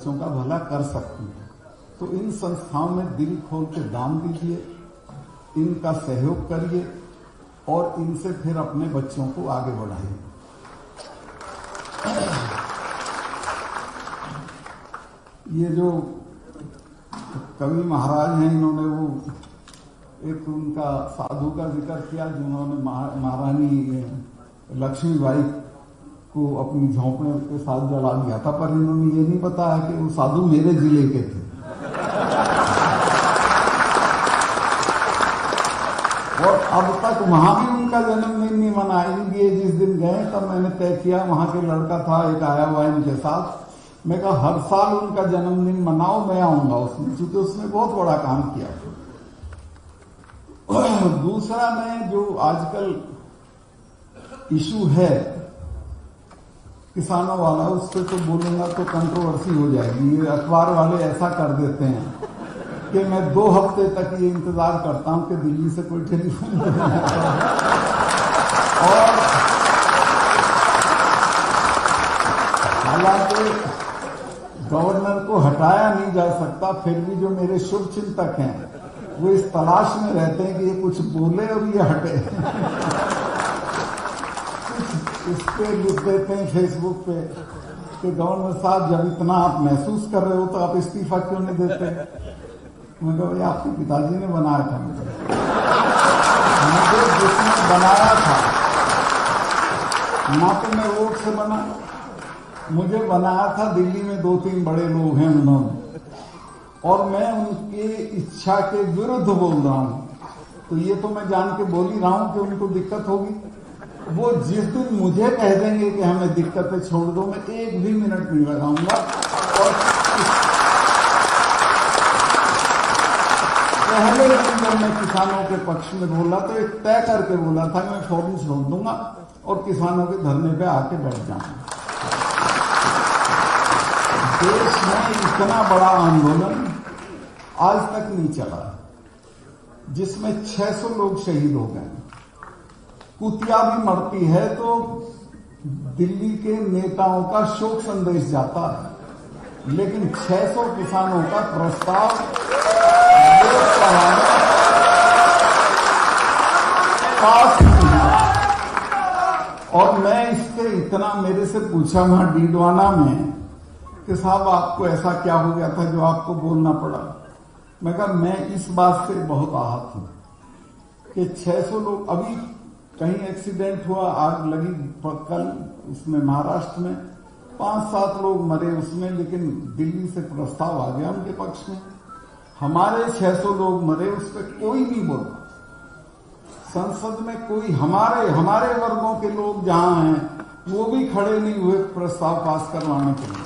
बच्चों का भला कर सकती हैं। तो इन संस्थाओं में दिल खोल के दान दीजिए, इनका सहयोग करिए और इनसे फिर अपने बच्चों को आगे बढ़ाइए। ये जो कवि महाराज हैं, इन्होंने वो एक उनका साधु का जिक्र किया जिन्होंने महारानी लक्ष्मीबाई को अपनी झोंपड़े के साथ जला दिया था, पर इन्होंने ये नहीं बताया कि वो साधु मेरे जिले के थे। और अब तक वहां भी उनका जन्मदिन नहीं मनाएंगे। जिस दिन गए तब मैंने तय किया, वहां के लड़का था एक आया हुआ इनके साथ, मैं कहा हर साल उनका जन्मदिन मनाओ, मैं आऊंगा उसमें, क्योंकि उसने बहुत बड़ा काम किया। दूसरा, मैं जो आजकल इशू है किसानों वाला, उस पर तो बोलूंगा तो कंट्रोवर्सी हो जाएगी। ये अखबार वाले ऐसा कर देते हैं कि मैं 2 हफ्ते तक ये इंतजार करता हूं कि दिल्ली से कोई टेलीफोन और हालांकि गवर्नर को हटाया नहीं जा सकता, फिर भी जो मेरे शुभ चिंतक हैं वो इस तलाश में रहते हैं कि ये कुछ बोले और ये हटे। इस पे लिख देते हैं फेसबुक पे कि गवर्नर साहब जब इतना आप महसूस कर रहे हो तो आप इस्तीफा क्यों नहीं देते। मैं कहा भाई आपके पिताजी ने बनाया था मुझे जिसने बनाया था, ना तो मैं वोट से बना, मुझे बनाया था दिल्ली में 2-3 बड़े लोग हैं उन्होंने, और मैं उनकी इच्छा के विरुद्ध बोल रहा हूं, तो ये तो मैं जान के बोल ही रहा हूं कि उनको दिक्कत होगी। वो जिस दिन मुझे कह देंगे कि हमें दिक्कतें छोड़ दो, मैं 1 भी मिनट नहीं लगाऊंगा। और पहले दिन जब मैं किसानों के पक्ष में बोला तो एक तय करके बोला था मैं फौरन छोड़ दूंगा और किसानों के धरने पे आके बैठ जाऊंगा। देश में इतना बड़ा आंदोलन आज तक नहीं चला जिसमें 600 लोग शहीद हो गए। कुतिया भी मरती है तो दिल्ली के नेताओं का शोक संदेश जाता है, लेकिन 600 किसानों का प्रस्ताव पास नहीं हुआ। और मैं इससे इतना, मेरे से पूछा वहां डीडवाना में कि साहब आपको ऐसा क्या हो गया था जो आपको बोलना पड़ा। मैं कहा मैं इस बात से बहुत आहत हूं कि 600 लोग, अभी कहीं एक्सीडेंट हुआ, आग लगी कल उसमें महाराष्ट्र में, 5-7 लोग मरे उसमें, लेकिन दिल्ली से प्रस्ताव आ गया उनके पक्ष में। हमारे 600 लोग मरे, उस पर कोई नहीं बोला। संसद में कोई हमारे वर्गों के लोग जहां हैं वो भी खड़े नहीं हुए प्रस्ताव पास करवाने के लिए।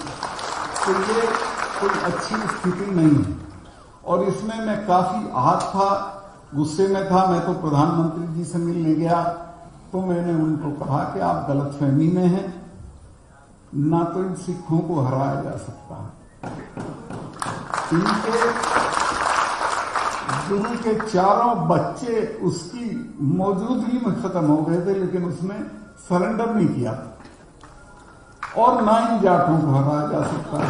तो ये कोई अच्छी स्थिति नहीं है और इसमें मैं काफी आहत था, गुस्से में था। मैं तो प्रधानमंत्री जी से मिलने गया तो मैंने उनको कहा कि आप गलतफहमी में हैं, ना तो इन सिखों को हराया जा सकता है। इनके गुरु के 4 बच्चे उसकी मौजूदगी में खत्म हो गए थे, लेकिन उसने सरेंडर नहीं किया और ना इन जाटों को हराया जा सकता है।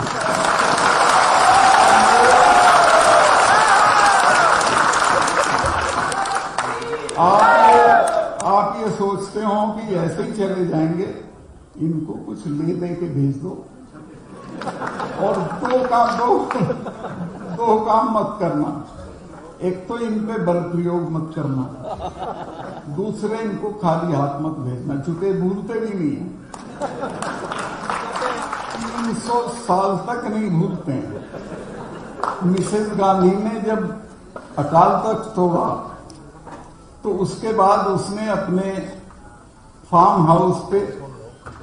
आप ये सोचते हो कि ऐसे ही चले जाएंगे, इनको कुछ ले दे के भेज दो और दो काम मत करना। एक तो इन पे बल प्रयोग मत करना, दूसरे इनको खाली हाथ मत भेजना, चूंकि भूलते भी नहीं है। 300 साल तक नहीं भूलते हैं। मिसेस गांधी ने जब अकाल तख्त तोड़ा तो उसके बाद उसने अपने फार्म हाउस पे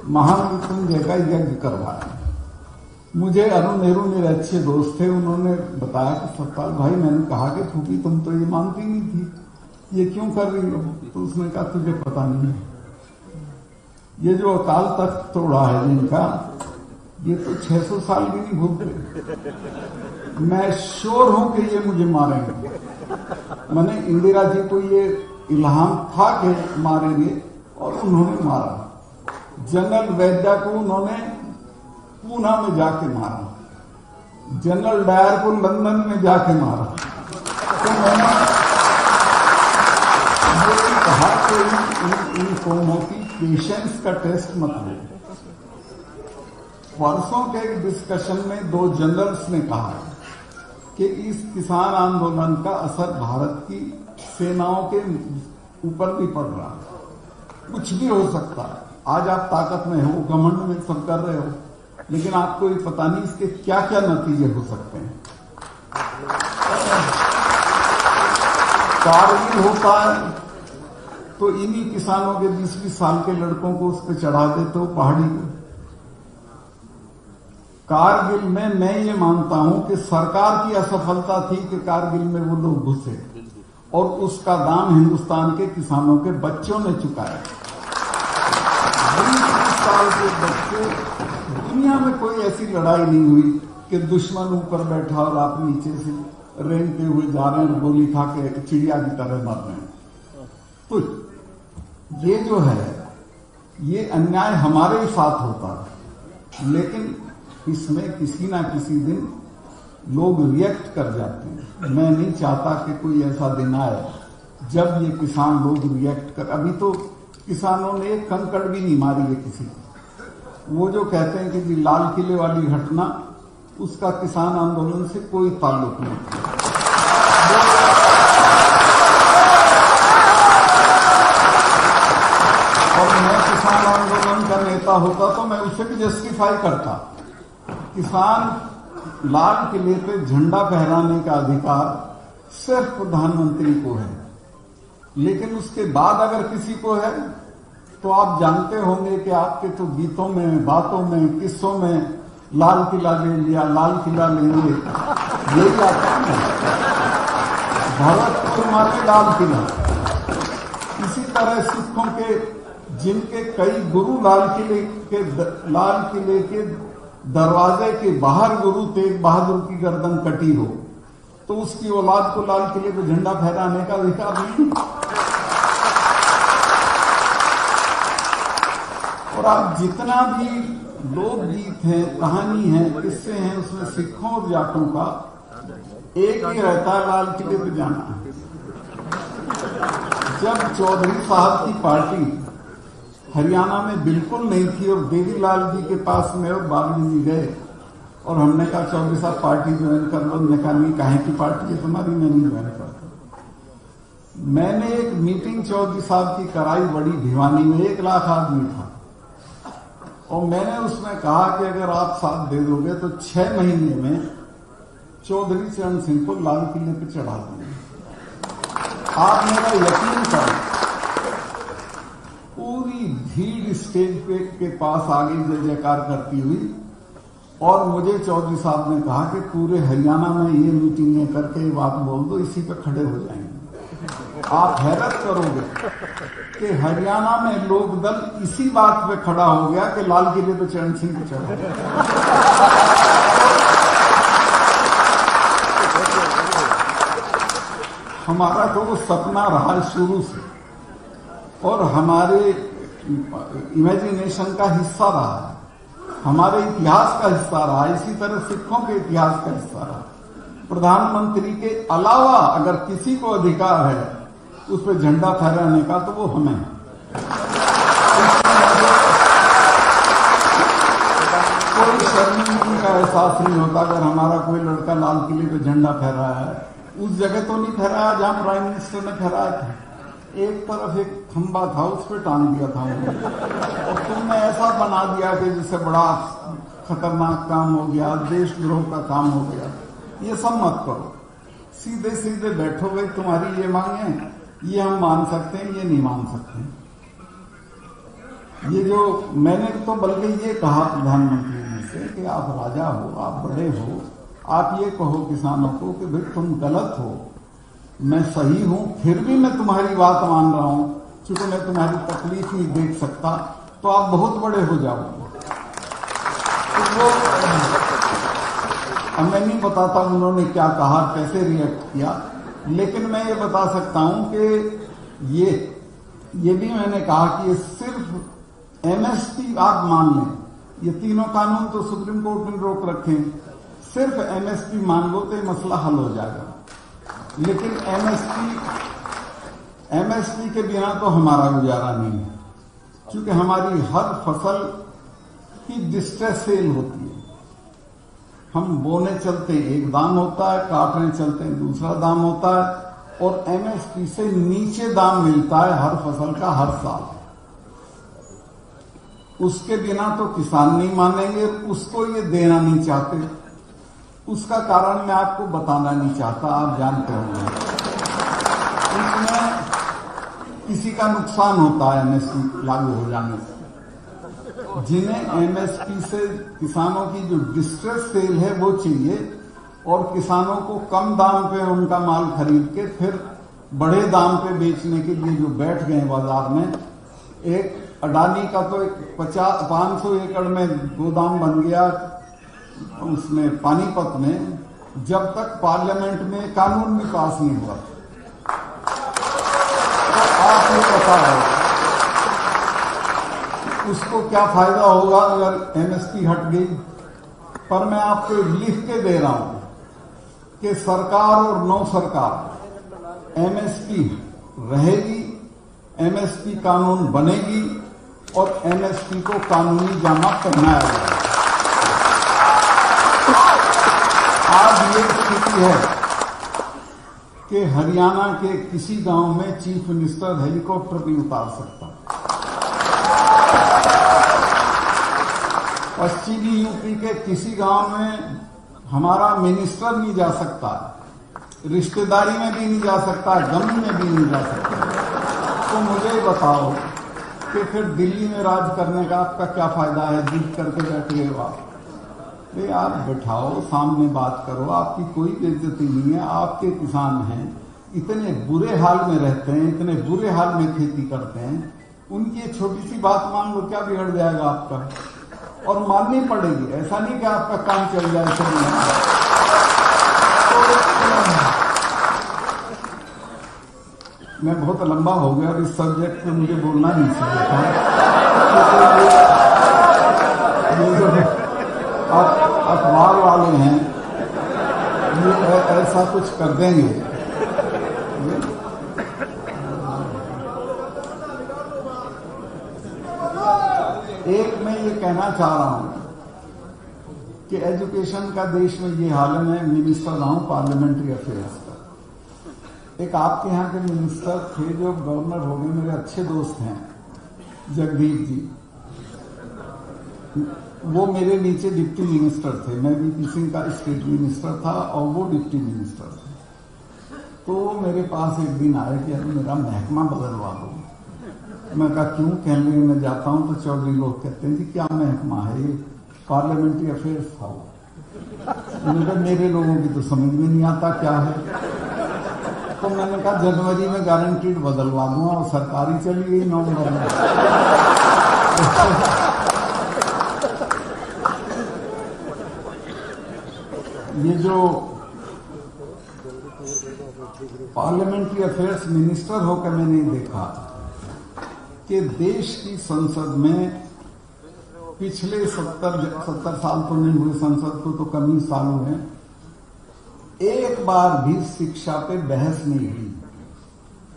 महामृत्युंजय का यज्ञ करवाया। मुझे अरुण नेहरू मेरे अच्छे दोस्त थे, उन्होंने बताया कि सतपाल भाई, मैंने कहा कि फूफी तुम तो ये मानती नहीं थी, ये क्यों कर रही हो? तो उसने कहा तुझे पता नहीं है, ये जो अकाल तख्त तोड़ा है जिनका, ये तो 600 साल भी नहीं भूलते। मैं श्योर हूं कि ये मुझे मारेंगे। मैंने इंदिरा जी को ये इल्हाम था कि मारेंगे और उन्होंने मारा। जनरल वैद्या को उन्होंने पूना में जाके मारा जनरल डायर को लंदन में जाके मारा। तो मैंने ये कहा कि इन कौमों की पेशेंस का टेस्ट मत लो। परसों के एक डिस्कशन में 2 जनरल्स ने कहा कि इस किसान आंदोलन का असर भारत की सेनाओं के ऊपर भी पड़ रहा है। कुछ भी हो सकता है। आज आप ताकत में हो, घमंड में सब कर रहे हो, लेकिन आपको ये पता नहीं इसके क्या क्या नतीजे हो सकते हैं। कारगिल होता है तो इन्हीं किसानों के 20-20 साल के लड़कों को उस पर चढ़ा देते हो पहाड़ी पे। कारगिल में मैं ये मानता हूं कि सरकार की असफलता थी कि कारगिल में वो लोग घुसे, और उसका दाम हिंदुस्तान के किसानों के बच्चों ने चुकाया। 20 साल के बच्चे, दुनिया में कोई ऐसी लड़ाई नहीं हुई कि दुश्मन ऊपर बैठा और आप नीचे से रेंगते हुए जा रहे हैं, गोली खा के चिड़िया की तरह मर रहे हैं। तो ये जो है, ये अन्याय हमारे ही साथ होता है, लेकिन इसमें किसी ना किसी दिन लोग रिएक्ट कर जाते हैं। मैं नहीं चाहता कि कोई ऐसा दिन आए जब ये किसान लोग रिएक्ट कर। अभी तो किसानों ने एक कंकड़ भी नहीं मारी है किसी को। वो जो कहते हैं कि जी लाल किले वाली घटना, उसका किसान आंदोलन से कोई ताल्लुक नहीं। और मैं किसान आंदोलन का नेता होता तो मैं उसे भी जस्टिफाई करता। किसान लाल किले पे झंडा फहराने का अधिकार सिर्फ प्रधानमंत्री को है, लेकिन उसके बाद अगर किसी को है तो आप जानते होंगे कि आपके तो गीतों में, बातों में, किस्सों में लाल किला ले लिया, लाल किला लेंगे, ये आता है। भरतपुर माने लाल किला। इसी तरह सिखों के जिनके कई गुरु लाल किले के दरवाजे के बाहर गुरु तेग बहादुर की गर्दन कटी हो तो उसकी औलाद को लाल किले पे झंडा फहराने का अधिकार नहीं। और आप जितना भी लोकगीत है, कहानी है, किस्से हैं, उसमें सिखों और जाटों का एक ही रहता है, लाल किले पे जाना। जब चौधरी साहब की पार्टी हरियाणा में बिल्कुल नहीं थी और देवीलाल जी के पास में और बागड़ी जी गए और हमने कहा चौधरी साहब पार्टी ज्वाइन कर लो। उन्होंने कहा नहीं, काहे की पार्टी है तुम्हारी, मैं नहीं ज्वाइन करता। मैंने एक मीटिंग चौधरी साहब की कराई बड़ी भिवानी में, 1 लाख आदमी था, और मैंने उसमें कहा कि अगर आप साथ दे दोगे तो 6 महीने में चौधरी चरण सिंह को लाल किले पे चढ़ा देंगे। आप मेरा यकीन करें, पूरी भीड़ स्टेज पे के पास आगे जय जयकार करती हुई, और मुझे चौधरी साहब ने कहा कि पूरे हरियाणा में ये मीटिंगें करके ये बात बोल दो, इसी पे खड़े हो जाएंगे। आप हैरत करोगे कि हरियाणा में लोक दल इसी बात पे खड़ा हो गया कि लाल किले पे चरण सिंह को चढ़ा। हमारा तो वो सपना रहा शुरू से और हमारे इमेजिनेशन का हिस्सा रहा है, हमारे इतिहास का हिस्सा रहा। इसी तरह सिखों के इतिहास का हिस्सा रहा। प्रधानमंत्री के अलावा अगर किसी को अधिकार है उस पर झंडा फहराने का तो वो हमें है। कोई शर्मिंदगी का एहसास नहीं होता अगर हमारा कोई लड़का लाल किले पे झंडा फहराया है। उस जगह तो नहीं फहराया जहां प्राइम मिनिस्टर ने फहराया था। एक तरफ एक खंबा था, उस पर टांग दिया था और तुमने ऐसा बना दिया कि जिससे बड़ा खतरनाक काम हो गया, देशद्रोह का काम हो गया। ये सब मत करो, सीधे सीधे बैठो। भाई तुम्हारी ये मांगे, ये हम मान सकते हैं, ये नहीं मान सकते। ये जो मैंने तो बल्कि ये कहा प्रधानमंत्री जी से कि आप राजा हो, आप बड़े हो, आप ये कहो किसानों को कि भाई तुम गलत हो, मैं सही हूं, फिर भी मैं तुम्हारी बात मान रहा हूं, क्योंकि मैं तुम्हारी तकलीफ नहीं देख सकता, तो आप बहुत बड़े हो जाओगे। तो अब मैं नहीं बताता उन्होंने क्या कहा, कैसे रिएक्ट किया, लेकिन मैं ये बता सकता हूं कि ये भी मैंने कहा कि ये सिर्फ एमएसपी आप मान लें, ये तीनों कानून तो सुप्रीम कोर्ट ने रोक रखे हैं, सिर्फ एमएसपी मान लो तो ये मसला हल हो जाएगा। लेकिन एमएसपी के बिना तो हमारा गुजारा नहीं है, क्योंकि हमारी हर फसल की डिस्ट्रेस सेल होती है। हम बोने चलते एक दाम होता है, काटने चलते दूसरा दाम होता है, और एमएसपी से नीचे दाम मिलता है हर फसल का हर साल। उसके बिना तो किसान नहीं मानेंगे, उसको ये देना नहीं चाहते। उसका कारण मैं आपको बताना नहीं चाहता, आप जानते होंगे। इसमें किसी का नुकसान होता है एमएसपी लागू हो जाने से। जिन्हें एमएसपी से किसानों की जो डिस्ट्रेस सेल है वो चाहिए, और किसानों को कम दाम पे उनका माल खरीद के फिर बड़े दाम पे बेचने के लिए जो बैठ गए बाजार में। एक अडानी का तो 500 एकड़ में गोदाम बन गया उसमें पानीपत में, जब तक पार्लियामेंट में कानून भी पास नहीं हुआ। तो आपने पता है उसको क्या फायदा होगा अगर एमएसपी हट गई। पर मैं आपको लिख के दे रहा हूं कि सरकार और नौ सरकार एमएसपी रहेगी, एमएसपी कानून बनेगी और एमएसपी को कानूनी जामा पहनाया जाएगा। आज ये स्थिति है कि हरियाणा के किसी गांव में चीफ मिनिस्टर हेलीकॉप्टर नहीं उतार सकता। पश्चिमी यूपी के किसी गांव में हमारा मिनिस्टर नहीं जा सकता, रिश्तेदारी में भी नहीं जा सकता, गम में भी नहीं जा सकता। तो मुझे बताओ कि फिर दिल्ली में राज करने का आपका क्या फायदा है? जीत करके बैठ गए हो आप। आप बैठाओ, सामने बात करो, आपकी कोई बेइज्जती नहीं है। आपके किसान हैं, इतने बुरे हाल में रहते हैं, इतने बुरे हाल में खेती करते हैं, उनकी एक छोटी सी बात मान लो, क्या बिगड़ जाएगा आपका? और माननी पड़ेगी, ऐसा नहीं कि आपका काम चल जाए। मैं बहुत लंबा हो गया और इस सब्जेक्ट पे मुझे बोलना नहीं चाहिए था। ये जो अखबार वाले हैं ये ऐसा कुछ कर देंगे। एक मैं ये कहना चाह रहा हूं कि एजुकेशन का देश में ये हाल है। मैं मिनिस्टर रहा हूं पार्लियामेंट्री अफेयर्स का। एक आपके यहाँ के मिनिस्टर थे जो गवर्नर हो गए, मेरे अच्छे दोस्त हैं, जगदीप जी। वो मेरे नीचे डिप्टी मिनिस्टर थे। मैं वीपी सिंह का स्टेट मिनिस्टर था और वो डिप्टी मिनिस्टर थे। तो मेरे पास एक दिन आए कि अरे मेरा महकमा बदलवा दो। मैं कहा क्यों? कहने लगे मैं जाता हूं तो चौधरी लोग कहते हैं जी क्या महकमा है ये? पार्लियामेंट्री अफेयर्स था वो। मेरे लोगों की तो समझ में नहीं आता क्या है। तो मैंने कहा जनवरी में गारंटीड बदलवा दूंगा, और सरकारी चली गई नवंबर में। ये जो पार्लियामेंट्री अफेयर्स मिनिस्टर होकर मैंने देखा कि देश की संसद में पिछले 70 साल तो नहीं हुए, संसद को तो कम ही साल हुए, एक बार भी शिक्षा पे बहस नहीं हुई।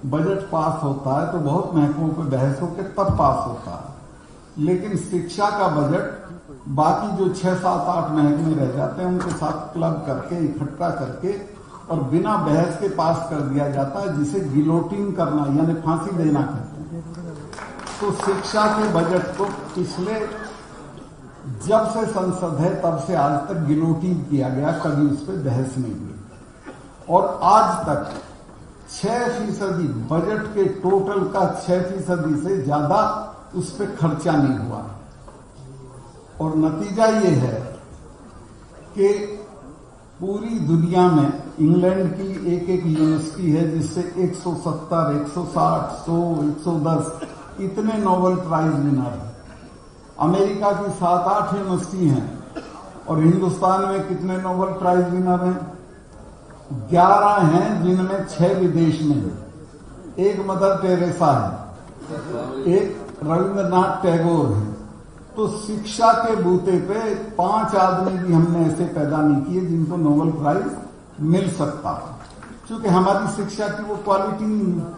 बजट पास होता है तो बहुत महकमों पे बहस होकर तब पास होता है, लेकिन शिक्षा का बजट बाकी जो 6, 7, 8 महकमे रह जाते हैं उनके साथ क्लब करके इकट्ठा करके और बिना बहस के पास कर दिया जाता है, जिसे गिलोटिन करना यानी फांसी देना कहते हैं। तो शिक्षा के बजट को पिछले जब से संसद है तब से आज तक गिलोटिन किया गया, कभी उस पर बहस नहीं हुई। और आज तक 6% बजट के टोटल का 6% से ज्यादा उस पर खर्चा नहीं हुआ। और नतीजा ये है कि पूरी दुनिया में इंग्लैंड की एक यूनिवर्सिटी है जिससे 170, 160, 100, 110 इतने नोबेल प्राइज विनर है। अमेरिका की 7-8 यूनिवर्सिटी हैं और हिंदुस्तान में कितने नोबेल प्राइज विनर हैं? 11 हैं, जिनमें 6 विदेश में है। एक मदर टेरेसा है, एक रविंद्रनाथ टैगोर है। तो शिक्षा के बूते पे 5 आदमी भी हमने ऐसे पैदा नहीं किए जिनको नोबेल प्राइज मिल सकता, क्योंकि हमारी शिक्षा की वो क्वालिटी नहीं है।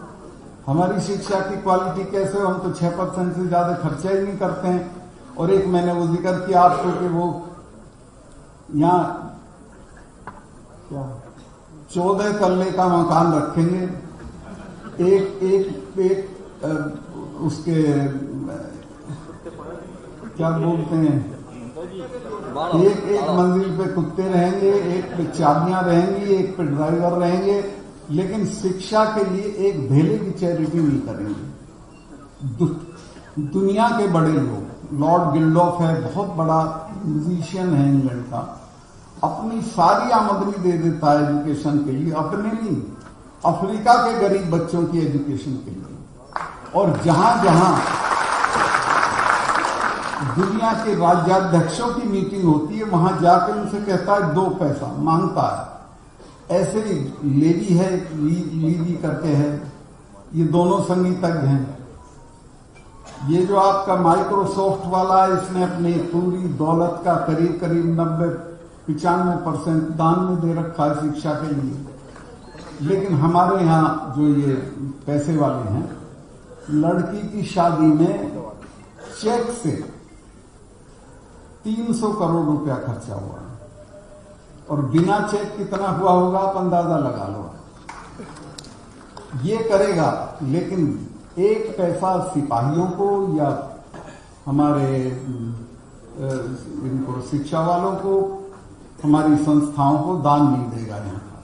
हमारी शिक्षा की क्वालिटी कैसे हो, हम तो 6% से ज्यादा खर्चा ही नहीं करते हैं। और एक मैंने वो जिक्र किया आपको कि वो यहाँ क्या 14 तल्ले का मकान रखेंगे, एक उसके क्या बोलते हैं, एक मंजिल पे कुत्ते रहेंगे, एक पे चाबियां रहेंगी, एक पे ड्राइवर रहेंगे, लेकिन शिक्षा के लिए एक भेले की चैरिटी नहीं करेंगे। दुनिया के बड़े लोग, लॉर्ड गिल्डॉफ है, बहुत बड़ा म्यूजिशियन है इंग्लैंड का, अपनी सारी आमदनी दे देता है एजुकेशन के लिए, अपने नहीं, अफ्रीका के गरीब बच्चों की एजुकेशन के लिए। और जहां जहां दुनिया के राज्याध्यक्षों की मीटिंग होती है, वहां जाकर उनसे कहता है 2 पैसा मांगता है। ऐसे ही लेवी है, लीवी करके है, ये दोनों संगीतज्ञ हैं। ये जो आपका माइक्रोसॉफ्ट वाला है, इसने अपनी पूरी दौलत का करीब करीब 90-95% दान में दे रखा है शिक्षा के लिए। लेकिन हमारे यहाँ जो ये पैसे वाले हैं, लड़की की शादी में चेक से 300 करोड़ रुपया खर्चा हुआ है, और बिना चेक कितना हुआ होगा आप अंदाजा लगा लो। ये करेगा, लेकिन 1 पैसा सिपाहियों को या हमारे इनको शिक्षा वालों को, हमारी संस्थाओं को दान नहीं देगा यहाँ का।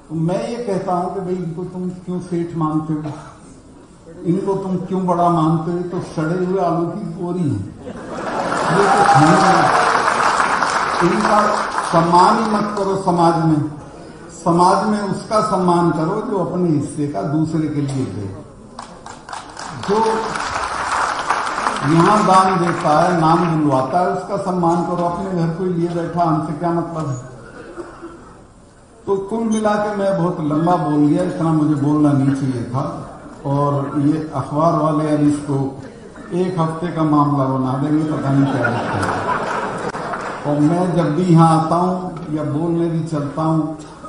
तो मैं ये कहता हूं कि भाई इनको तुम क्यों सेठ मानते हो, इनको तुम क्यों बड़ा मानते हो, तो सड़े हुए आलू की बोरी है, ये तो खाना है। इनका सम्मान ही मत करो समाज में। समाज में उसका सम्मान करो जो अपने हिस्से का दूसरे के लिए दे। जो यहां दान देता है, नाम बुलवाता है, उसका सम्मान करो। अपने घर कोई लिए बैठा, हमसे क्या मतलब है। तो कुल मिला के मैं बहुत लंबा बोल गया, इतना मुझे बोलना नहीं चाहिए था। और ये अखबार वाले अब इसको 1 हफ्ते का मामला बना देंगे, पता नहीं क्या रखते हैं। और मैं जब भी यहाँ आता हूँ या बोलने भी चलता हूँ,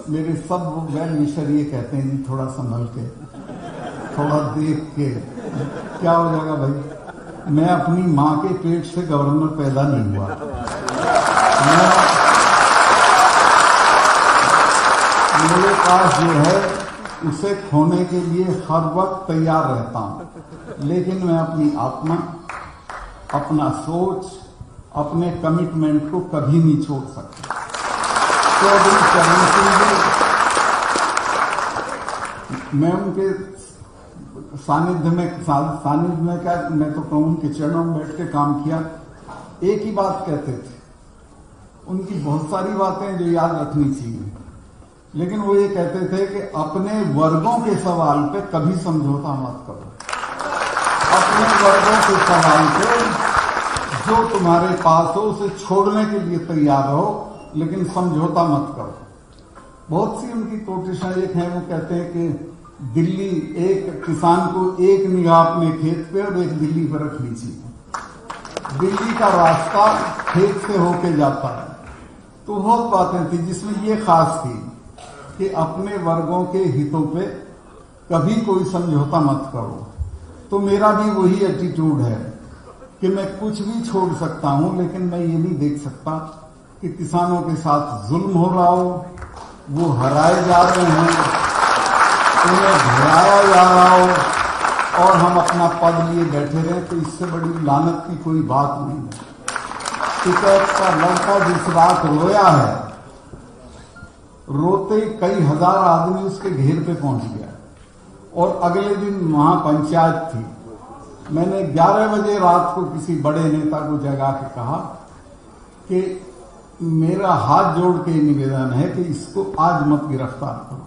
मेरे सब वेल विशर ये कहते हैं जी थोड़ा संभल के, थोड़ा देख के, क्या हो जाएगा भाई। मैं अपनी माँ के पेट से गवर्नर पैदा नहीं हुआ, मेरे पास जो है उसे खोने के लिए हर वक्त तैयार रहता हूं। लेकिन मैं अपनी आत्मा, अपना सोच, अपने कमिटमेंट को कभी नहीं छोड़ सकता। चौधरी चरण सिंह जी, मैं उनके सानिध्य में क्या, मैं तो कहूं उनके चरणों में बैठ के काम किया। एक ही बात कहते थे, उनकी बहुत सारी बातें जो याद रखनी चाहिए, लेकिन वो ये कहते थे कि अपने वर्गों के सवाल पे कभी समझौता मत करो। अपने वर्गों के सवाल पे जो तुम्हारे पास हो उसे छोड़ने के लिए तैयार रहो, लेकिन समझौता मत करो। बहुत सी उनकी कोशिशें एक हैं, वो कहते हैं कि दिल्ली, एक किसान को एक निगाह अपने खेत पे और एक दिल्ली पर रखनी चाहिए। दिल्ली का रास्ता खेत से होके जाता है। तो बहुत बातें थी जिसमें ये खास थी कि अपने वर्गों के हितों पे कभी कोई समझौता मत करो। तो मेरा भी वही एटीट्यूड है कि मैं कुछ भी छोड़ सकता हूं, लेकिन मैं ये नहीं देख सकता कि किसानों के साथ जुल्म हो रहा हो, वो हराए जा रहे हैं, उन्हें घुराया जा रहा हो और हम अपना पद लिए बैठे रहे। तो इससे बड़ी लानत की कोई बात नहीं है। टिकैत का लड़का जिस रात रोया है, रोते कई हजार आदमी उसके घेर पे पहुंच गया। और अगले दिन वहां पंचायत थी। मैंने 11 बजे रात को किसी बड़े नेता को जगा के कहा कि मेरा हाथ जोड़ के निवेदन है कि इसको आज मत गिरफ्तार करो।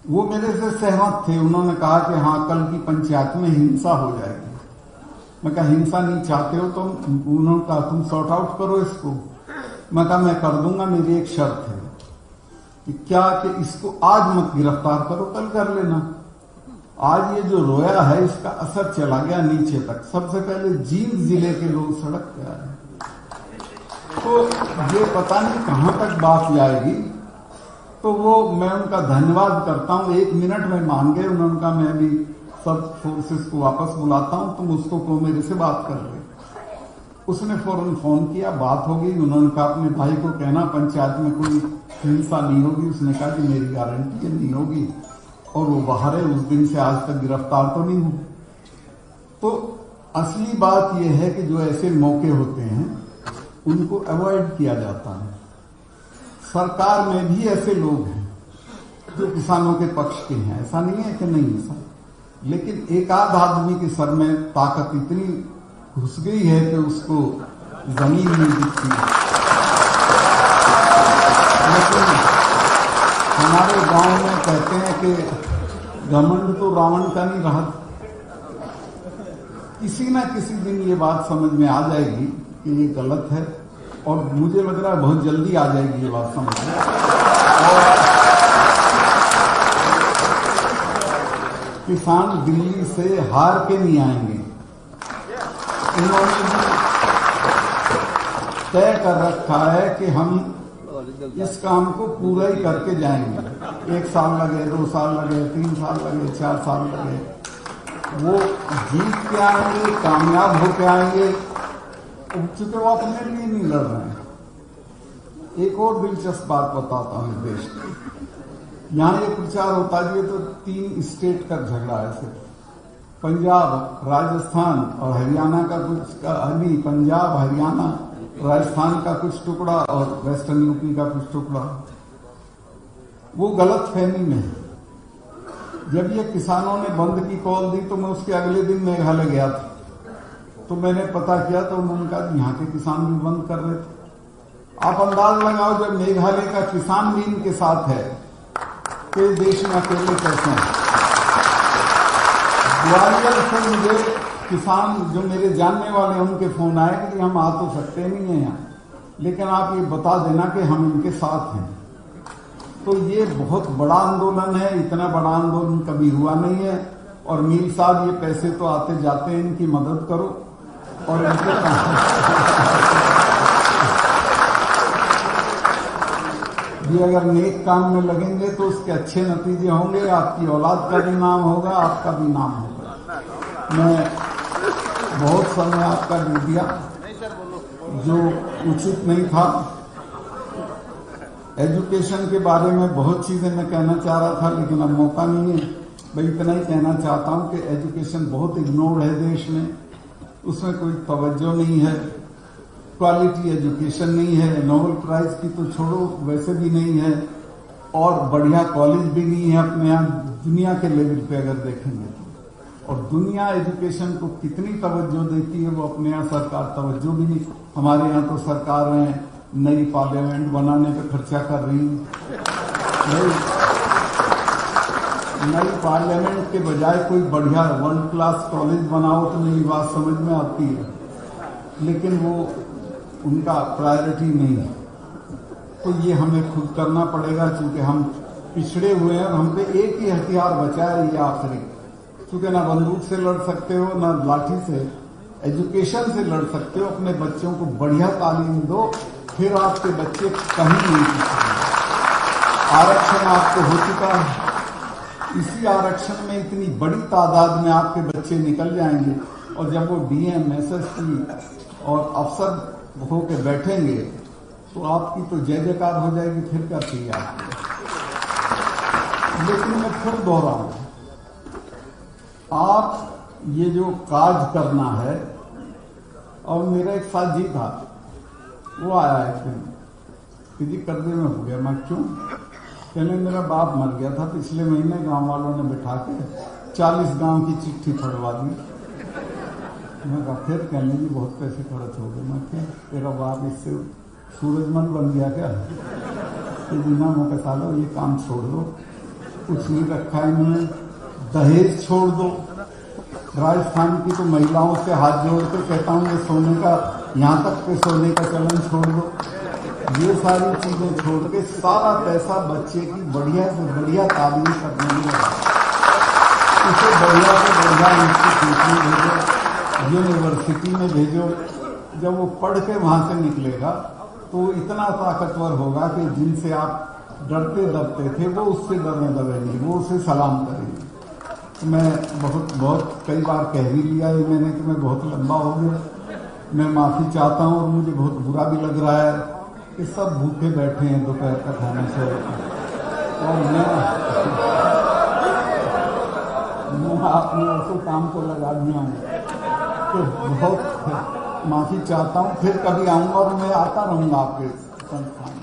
वो मेरे से सहमत थे। उन्होंने कहा कि हाँ, कल की पंचायत में हिंसा हो जाएगी। मैं कहा हिंसा नहीं चाहते हो तो? उन्होंने कहा तुम सॉर्ट आउट करो इसको। मैं कहा मैं कर दूंगा, मेरी एक शर्त है कि क्या कि इसको आज मत गिरफ्तार करो, कल कर लेना। आज ये जो रोया है इसका असर चला गया नीचे तक। सबसे पहले जींद जिले के लोग सड़क पे आए, तो ये पता नहीं कहां तक बात जाएगी। तो वो मैं उनका धन्यवाद करता हूं, 1 मिनट में मान गए। उन्होंने कहा मैं भी सब फोर्सेस को वापस बुलाता हूं, तुम उसको को मेरे से बात कर ले। उसने फौरन फोन किया, बात हो गई। उन्होंने कहा अपने भाई को कहना पंचायत में कोई हिंसा नहीं होगी। उसने कहा कि मेरी गारंटी नहीं होगी, और वो बाहर है। उस दिन से आज तक गिरफ्तार तो नहीं हुए। तो असली बात यह है कि जो ऐसे मौके होते हैं उनको अवॉइड किया जाता है। सरकार में भी ऐसे लोग हैं जो किसानों के पक्ष के हैं, ऐसा नहीं है कि नहीं ऐसा, लेकिन एक आध आदमी के सर में ताकत इतनी घुस गई है कि उसको जमीन नहीं दिखती। लेकिन हमारे गांव में कहते हैं कि घमंड तो रावण का नहीं रहा। किसी ना किसी दिन ये बात समझ में आ जाएगी कि ये गलत है, और मुझे लग रहा है बहुत जल्दी आ जाएगी ये बात समझ में। और किसान दिल्ली से हार के नहीं आएंगे। उन्होंने भी तय कर रखा है कि हम इस काम को पूरा ही करके जाएंगे। 1 साल लगे, 2 साल लगे, 3 साल लगे, 4 साल लगे, वो जीत के आएंगे, कामयाब होके आएंगे। चूंकि वो अपने लिए नहीं लड़ रहे हैं। एक और दिलचस्प बात बताता हूं देश की। यहां ये प्रचार होता है तो 3 स्टेट का झगड़ा है सिर्फ, पंजाब, राजस्थान और हरियाणा का कुछ नहीं, पंजाब, हरियाणा, राजस्थान का कुछ टुकड़ा और वेस्टर्न यूपी का कुछ टुकड़ा। वो गलत फहमी में है। जब ये किसानों ने बंद की कॉल दी तो मैं उसके अगले दिन मेघालय गया था। तो मैंने पता किया तो उन्होंने कहा यहाँ के किसान भी बंद कर रहे थे। आप अंदाज लगाओ, जब मेघालय का किसान भी इनके साथ है तो देश में अकेले कैसे हैं। ग्वालियर से मुझे किसान जो मेरे जानने वाले हैं उनके फोन आए कि हम आ तो सकते नहीं हैं यहाँ, लेकिन आप ये बता देना कि हम इनके साथ हैं। तो ये बहुत बड़ा आंदोलन है, इतना बड़ा आंदोलन कभी हुआ नहीं है। और मीर साहब, ये पैसे तो आते जाते हैं, इनकी मदद करो और इनके ये अगर नेक काम में लगेंगे तो उसके अच्छे नतीजे होंगे। आपकी औलाद का भी नाम होगा, आपका भी नाम होगा। मैं बहुत समय आपका दे दिया जो उचित नहीं था। एजुकेशन के बारे में बहुत चीजें मैं कहना चाह रहा था, लेकिन अब मौका नहीं है। मैं इतना ही कहना चाहता हूं कि एजुकेशन बहुत इग्नोर्ड है देश में, उसमें कोई तवज्जो नहीं है, क्वालिटी एजुकेशन नहीं है। नोबेल प्राइज की तो छोड़ो, वैसे भी नहीं है, और बढ़िया कॉलेज भी नहीं है अपने यहाँ दुनिया के लेवल पे अगर देखेंगे तो। और दुनिया एजुकेशन को कितनी तवज्जो देती है वो अपने यहाँ सरकार तवज्जो भी नहीं। हमारे यहाँ तो सरकार है नई पार्लियामेंट बनाने पे खर्चा कर रही है। नई पार्लियामेंट के बजाय कोई बढ़िया वर्ल्ड क्लास कॉलेज बनाओ तो मेरी बात समझ में आती है, लेकिन वो उनका प्रायोरिटी नहीं है। तो ये हमें खुद करना पड़ेगा, क्योंकि हम पिछड़े हुए हैं और हम पे एक ही हथियार बचा है, ये आखिरी। क्योंकि ना बंदूक से लड़ सकते हो, ना लाठी से, एजुकेशन से लड़ सकते हो। अपने बच्चों को बढ़िया तालीम दो, फिर आपके बच्चे कहीं नहीं सीखेंगे। आरक्षण आपको हो चुका है, इसी आरक्षण में इतनी बड़ी तादाद में आपके बच्चे निकल जाएंगे, और जब वो डीएम, एसएसपी और अफसर होके बैठेंगे तो आपकी तो जय जयकार हो जाएगी। फिर क्या चाहिए आपको। लेकिन मैं फिर दोहराऊं, आप ये जो काज करना है, और मेरा एक साथी था, वो आया एक दिन कि जी कर्जे में हो गया। मैं क्यों? कहने मेरा बाप मर गया था पिछले महीने, गांव वालों ने बिठा के 40 गांव की चिट्ठी फड़वा दी। मैं कहा फिर? कहने जी बहुत पैसे खर्च हो गए। मैं क्या, तेरा बाप इससे सूरजमल बन गया क्या? कि बिना मैं कहा लो ये काम छोड़ दो, कुछ नहीं रखा है इन्होंने, दहेज छोड़ दो। राजस्थान की तो महिलाओं से हाथ जोड़ के कहता हूँ ये सोने का, यहाँ तक के सोने का चलन छोड़ दो। ये सारी चीजें छोड़ के सारा पैसा बच्चे की बढ़िया से बढ़िया तालीम करने में लगा। इसे बढ़िया से बढ़िया इंस्टीट्यूट में भेजो, यूनिवर्सिटी में भेजो। जब वो पढ़ के वहां से निकलेगा तो वो इतना ताकतवर होगा कि जिनसे आप डरते दबते थे वो उससे डरने लगेंगे, वो उसे सलाम करेंगे। मैं बहुत कई बार कह भी लिया है मैंने कि मैं बहुत लंबा हो गया, मैं माफी चाहता हूं। और मुझे बहुत बुरा भी लग रहा है कि सब भूखे बैठे हैं दोपहर का खाने से, और मैं अपने ऐसे काम को लगा दिया हूँ तो बहुत माफी चाहता हूँ। फिर कभी आऊंगा और मैं आता रहूंगा आपके संस्थान।